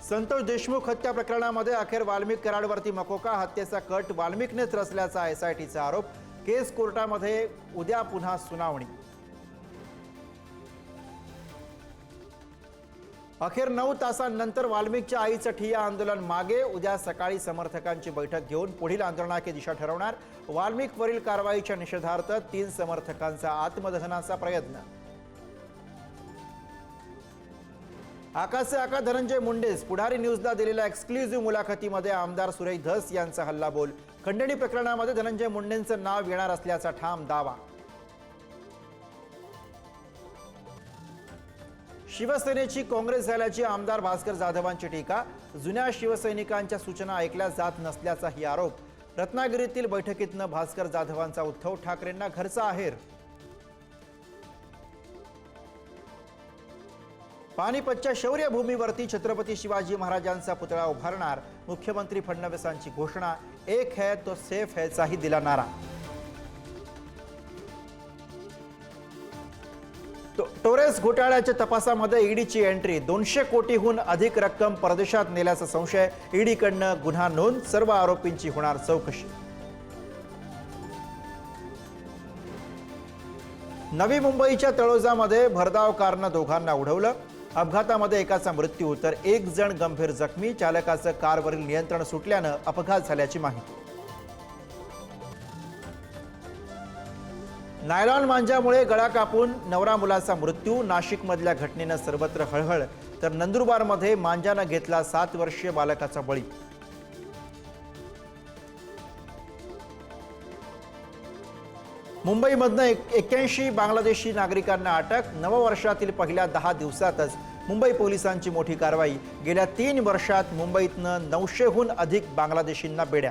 संतोष देशमुख हत्या प्रकरणामध्ये अखेर वाल्मिक कराडवरती मकोका हत्येचा कट वाल्मिकनेच रचल्याचा एसआयटीचा आरोप। केस कोर्टामध्ये उद्या पुन्हा सुनावणी। अखेर 9 तासांनंतर वाल्मिकच्या आईचं ठिय्या आंदोलन मागे। उद्या सकाळी समर्थकांची बैठक घेऊन पुढील आंदोलनाची दिशा ठरवणार। वाल्मिकवरील कारवाईच्या निषेधार्थ 3 समर्थकांचा आत्मदहनाचा प्रयत्न। आकाश से आका धनंजय मुंडेस पुढारी न्यूजला दिलेल्या एक्सक्लुझिव्ह मुलाखतीमध्ये आमदार सुरेश धस यांचा हल्लाबोल। खंडणी प्रकरणामध्ये धनंजय मुंडेंचं नाव येणार असल्याचा ठाम दावा। शिवसेनेची काँग्रेस झाल्याची आमदार भास्कर जाधवांची टीका। जुन्या शिवसैनिकांच्या सूचना ऐकल्या जात नसल्याचाही आरोप। रत्नागिरीतील बैठकीतनं भास्कर जाधवांचा उद्धव ठाकरेंना घरचा आहेर। पानिपतच्या शौर्यभूमीवरती छत्रपती शिवाजी महाराजांचा पुतळा उभारणार। मुख्यमंत्री फडणवीसांची घोषणा। एक है तो सेफ हैचाही दिला नारा। टोरेस घोटाळ्याच्या तपासामध्ये ईडीची एंट्री। 200 कोटीहून अधिक रक्कम परदेशात नेल्याचा संशय। ईडीकडनं गुन्हा नोंद। सर्व आरोपींची होणार चौकशी। नवी मुंबईच्या तळोजामध्ये भरधाव कारनं दोघांना उडवलं। अपघातामध्ये एकाचा मृत्यू तर 1 जण गंभीर जखमी। चालकाचं कारवरील नियंत्रण सुटल्यानं अपघात झाल्याची माहिती। नायलॉन मांजामुळे गळा कापून नवरा मुलाचा मृत्यू। नाशिकमधल्या घटनेनं सर्वत्र हळहळ तर नंदुरबारमध्ये मांजानं घेतला 7 वर्षीय बालकाचा बळी। मुंबईमधनं 81 बांगलादेशी नागरिकांना अटक। नववर्षातील पहिल्या 10 दिवसातच मुंबई पोलिसांची मोठी कारवाई। गेल्या 3 वर्षात मुंबईतनं 900हून अधिक बांगलादेशींना बेड्या।